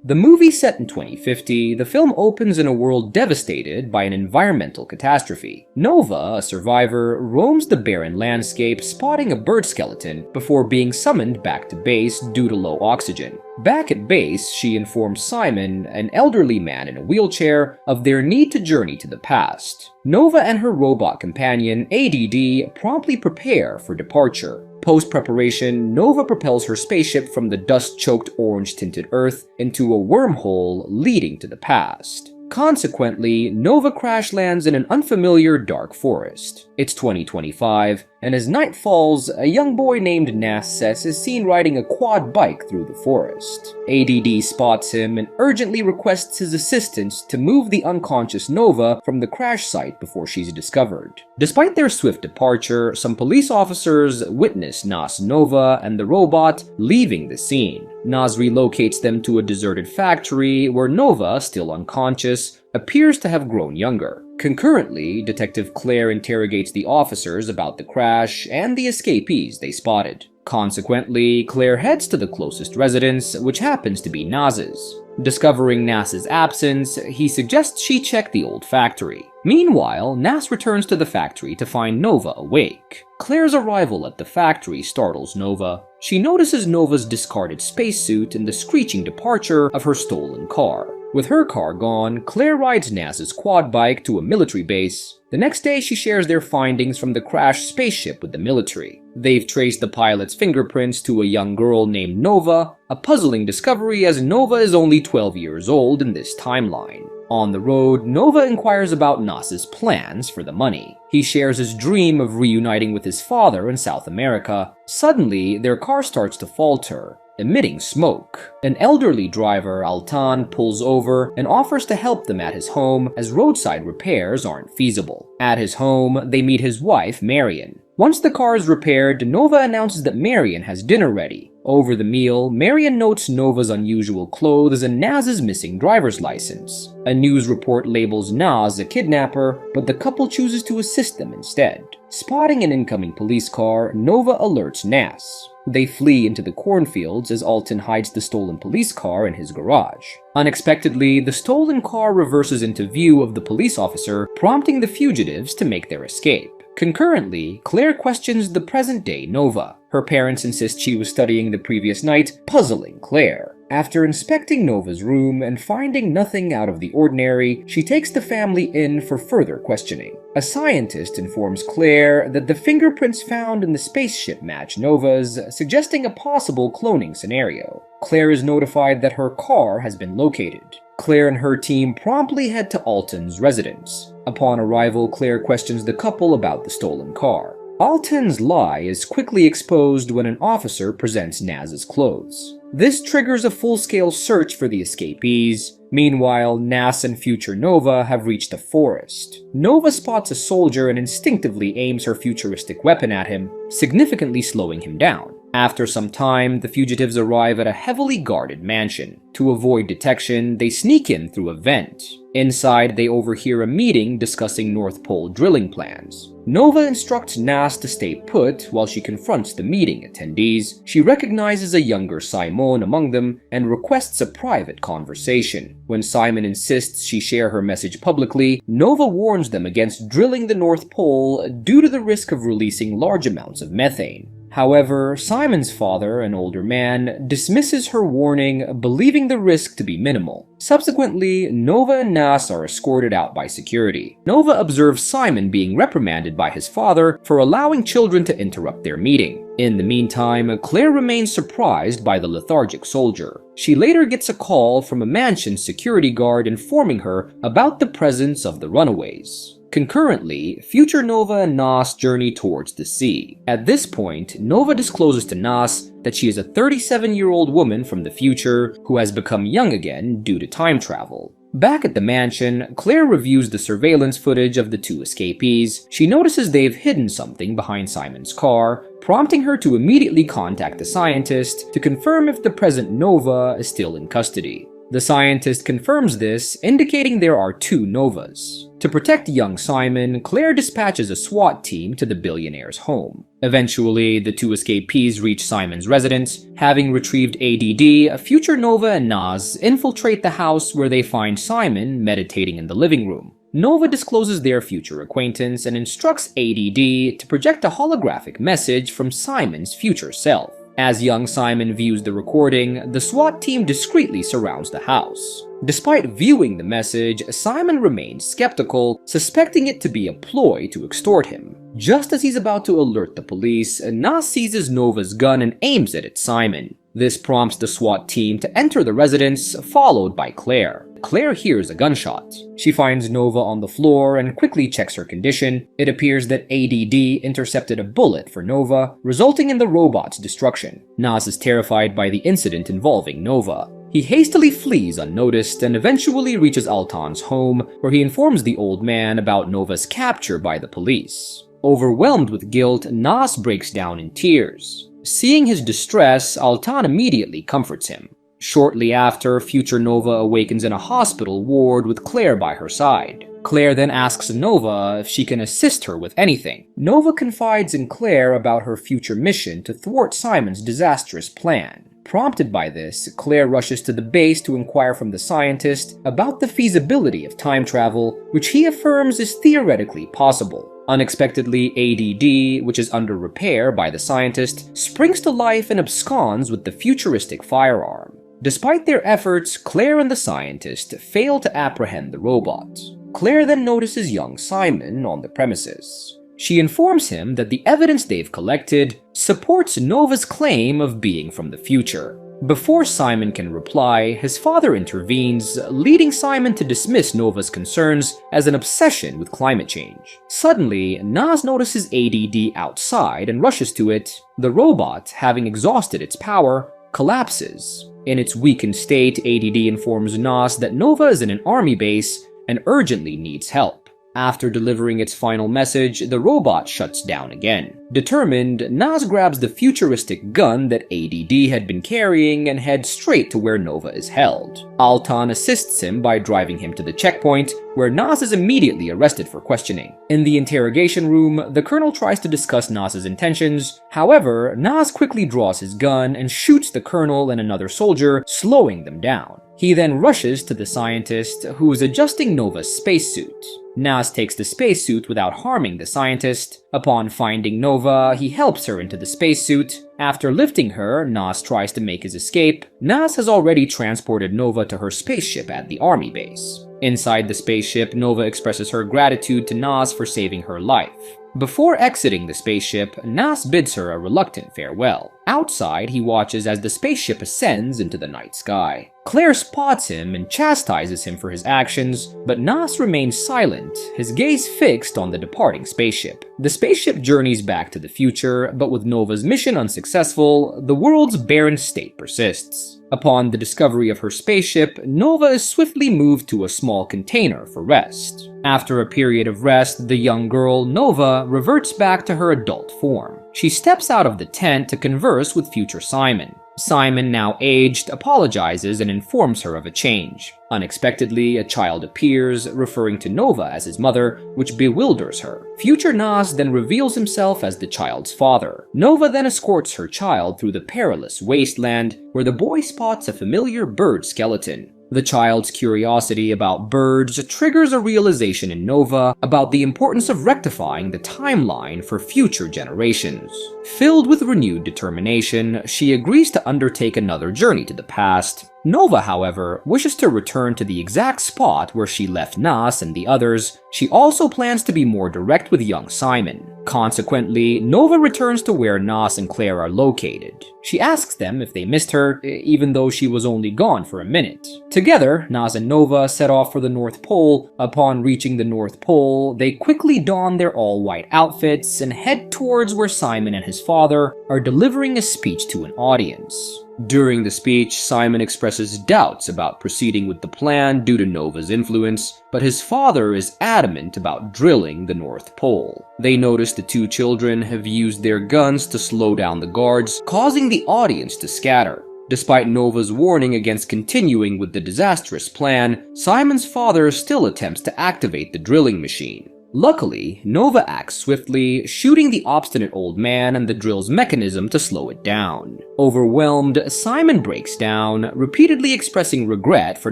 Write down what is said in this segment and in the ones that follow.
The movie set in 2050, the film opens in a world devastated by an environmental catastrophe. Nova, a survivor, roams the barren landscape spotting a bird skeleton before being summoned back to base due to low oxygen. Back at base, she informs Simon, an elderly man in a wheelchair, of their need to journey to the past. Nova and her robot companion, ADD, promptly prepare for departure. Post-preparation, Nova propels her spaceship from the dust-choked orange-tinted Earth into a wormhole leading to the past. Consequently, Nova crash lands in an unfamiliar dark forest. It's 2025, and as night falls, a young boy named Nasses is seen riding a quad bike through the forest. ADD spots him and urgently requests his assistance to move the unconscious Nova from the crash site before she's discovered. Despite their swift departure, some police officers witness Nas, Nova, and the robot leaving the scene. Nas relocates them to a deserted factory where Nova, still unconscious, appears to have grown younger. Concurrently, Detective Claire interrogates the officers about the crash and the escapees they spotted. Consequently, Claire heads to the closest residence, which happens to be Nas's. Discovering Nas's absence, he suggests she check the old factory. Meanwhile, Nas returns to the factory to find Nova awake. Claire's arrival at the factory startles Nova. She notices Nova's discarded spacesuit and the screeching departure of her stolen car. With her car gone, Claire rides Nas's quad bike to a military base. The next day, she shares their findings from the crashed spaceship with the military. They've traced the pilot's fingerprints to a young girl named Nova, a puzzling discovery as Nova is only 12 years old in this timeline. On the road, Nova inquires about Nas's plans for the money. He shares his dream of reuniting with his father in South America. Suddenly, their car starts to falter, emitting smoke. An elderly driver, Altan, pulls over and offers to help them at his home as roadside repairs aren't feasible. At his home, they meet his wife, Marion. Once the car is repaired, Nova announces that Marion has dinner ready. Over the meal, Marion notes Nova's unusual clothes and Nas's missing driver's license. A news report labels Nas a kidnapper, but the couple chooses to assist them instead. Spotting an incoming police car, Nova alerts Nas. They flee into the cornfields as Alton hides the stolen police car in his garage. Unexpectedly, the stolen car reverses into view of the police officer, prompting the fugitives to make their escape. Concurrently, Claire questions the present-day Nova. Her parents insist she was studying the previous night, puzzling Claire. After inspecting Nova's room and finding nothing out of the ordinary, she takes the family in for further questioning. A scientist informs Claire that the fingerprints found in the spaceship match Nova's, suggesting a possible cloning scenario. Claire is notified that her car has been located. Claire and her team promptly head to Alton's residence. Upon arrival, Claire questions the couple about the stolen car. Alton's lie is quickly exposed when an officer presents Nas's clothes. This triggers a full-scale search for the escapees. Meanwhile, Nas and future Nova have reached a forest. Nova spots a soldier and instinctively aims her futuristic weapon at him, significantly slowing him down. After some time, the fugitives arrive at a heavily guarded mansion. To avoid detection, they sneak in through a vent. Inside, they overhear a meeting discussing North Pole drilling plans. Nova instructs Nas to stay put while she confronts the meeting attendees. She recognizes a younger Simon among them and requests a private conversation. When Simon insists she share her message publicly, Nova warns them against drilling the North Pole due to the risk of releasing large amounts of methane. However, Simon's father, an older man, dismisses her warning, believing the risk to be minimal. Subsequently, Nova and Nas are escorted out by security. Nova observes Simon being reprimanded by his father for allowing children to interrupt their meeting. In the meantime, Claire remains surprised by the lethargic soldier. She later gets a call from a mansion security guard informing her about the presence of the runaways. Concurrently, future Nova and Nas journey towards the sea. At this point, Nova discloses to Nas that she is a 37-year-old woman from the future who has become young again due to time travel. Back at the mansion, Claire reviews the surveillance footage of the two escapees. She notices they've hidden something behind Simon's car, prompting her to immediately contact the scientist to confirm if the present Nova is still in custody. The scientist confirms this, indicating there are 2 Novas. To protect young Simon, Claire dispatches a SWAT team to the billionaire's home. Eventually, the 2 escapees reach Simon's residence. Having retrieved ADD, future Nova and Nas infiltrate the house where they find Simon meditating in the living room. Nova discloses their future acquaintance and instructs ADD to project a holographic message from Simon's future self. As young Simon views the recording, the SWAT team discreetly surrounds the house. Despite viewing the message, Simon remains skeptical, suspecting it to be a ploy to extort him. Just as he's about to alert the police, Nas seizes Nova's gun and aims it at Simon. This prompts the SWAT team to enter the residence, followed by Claire. Claire hears a gunshot. She finds Nova on the floor and quickly checks her condition. It appears that ADD intercepted a bullet for Nova, resulting in the robot's destruction. Nas is terrified by the incident involving Nova. He hastily flees unnoticed and eventually reaches Altan's home, where he informs the old man about Nova's capture by the police. Overwhelmed with guilt, Nas breaks down in tears. Seeing his distress, Altan immediately comforts him. Shortly after, future Nova awakens in a hospital ward with Claire by her side. Claire then asks Nova if she can assist her with anything. Nova confides in Claire about her future mission to thwart Simon's disastrous plan. Prompted by this, Claire rushes to the base to inquire from the scientist about the feasibility of time travel, which he affirms is theoretically possible. Unexpectedly, ADD, which is under repair by the scientist, springs to life and absconds with the futuristic firearm. Despite their efforts, Claire and the scientist fail to apprehend the robot. Claire then notices young Simon on the premises. She informs him that the evidence they've collected supports Nova's claim of being from the future. Before Simon can reply, his father intervenes, leading Simon to dismiss Nova's concerns as an obsession with climate change. Suddenly, Nas notices ADD outside and rushes to it. The robot, having exhausted its power, collapses. In its weakened state, ADD informs Nas that Nova is in an army base and urgently needs help. After delivering its final message, the robot shuts down again. Determined, Nas grabs the futuristic gun that ADD had been carrying and heads straight to where Nova is held. Altan assists him by driving him to the checkpoint, where Nas is immediately arrested for questioning. In the interrogation room, the colonel tries to discuss Nas's intentions. However, Nas quickly draws his gun and shoots the colonel and another soldier, slowing them down. He then rushes to the scientist, who is adjusting Nova's spacesuit. Nas takes the spacesuit without harming the scientist. Upon finding Nova, he helps her into the spacesuit. After lifting her, Nas tries to make his escape. Nas has already transported Nova to her spaceship at the army base. Inside the spaceship, Nova expresses her gratitude to Nas for saving her life. Before exiting the spaceship, Nas bids her a reluctant farewell. Outside, he watches as the spaceship ascends into the night sky. Claire spots him and chastises him for his actions, but Nas remains silent, his gaze fixed on the departing spaceship. The spaceship journeys back to the future, but with Nova's mission unsuccessful, the world's barren state persists. Upon the discovery of her spaceship, Nova is swiftly moved to a small container for rest. After a period of rest, the young girl, Nova, reverts back to her adult form. She steps out of the tent to converse with future Simon. Simon, now aged, apologizes and informs her of a change. Unexpectedly, a child appears, referring to Nova as his mother, which bewilders her. Future Nas then reveals himself as the child's father. Nova then escorts her child through the perilous wasteland, where the boy spots a familiar bird skeleton. The child's curiosity about birds triggers a realization in Nova about the importance of rectifying the timeline for future generations. Filled with renewed determination, she agrees to undertake another journey to the past. Nova, however, wishes to return to the exact spot where she left Nas and the others. She also plans to be more direct with young Simon. Consequently, Nova returns to where Nas and Claire are located. She asks them if they missed her, even though she was only gone for a minute. Together, Nas and Nova set off for the North Pole. Upon reaching the North Pole, they quickly don their all-white outfits and head towards where Simon and his father are delivering a speech to an audience. During the speech, Simon expresses doubts about proceeding with the plan due to Nova's influence, but his father is adamant about drilling the North Pole. They notice the two children have used their guns to slow down the guards, causing the audience to scatter. Despite Nova's warning against continuing with the disastrous plan, Simon's father still attempts to activate the drilling machine. Luckily, Nova acts swiftly, shooting the obstinate old man and the drill's mechanism to slow it down. Overwhelmed, Simon breaks down, repeatedly expressing regret for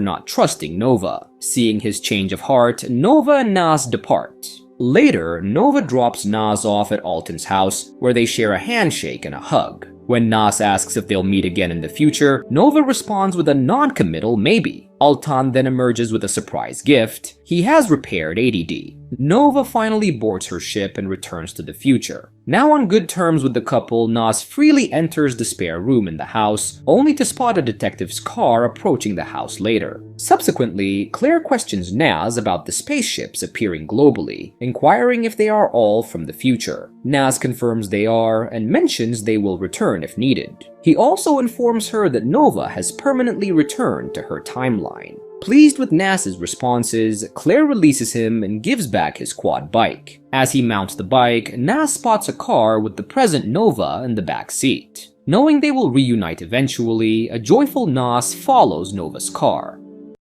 not trusting Nova. Seeing his change of heart, Nova and Nas depart. Later, Nova drops Nas off at Alton's house, where they share a handshake and a hug. When Nas asks if they'll meet again in the future, Nova responds with a non-committal maybe. Alton then emerges with a surprise gift. He has repaired ADD. Nova finally boards her ship and returns to the future. Now on good terms with the couple, Nas freely enters the spare room in the house, only to spot a detective's car approaching the house later. Subsequently, Claire questions Nas about the spaceships appearing globally, inquiring if they are all from the future. Nas confirms they are, and mentions they will return if needed. He also informs her that Nova has permanently returned to her timeline. Pleased with Nas's responses, Claire releases him and gives back his quad bike. As he mounts the bike, Nas spots a car with the present Nova in the back seat. Knowing they will reunite eventually, a joyful Nas follows Nova's car.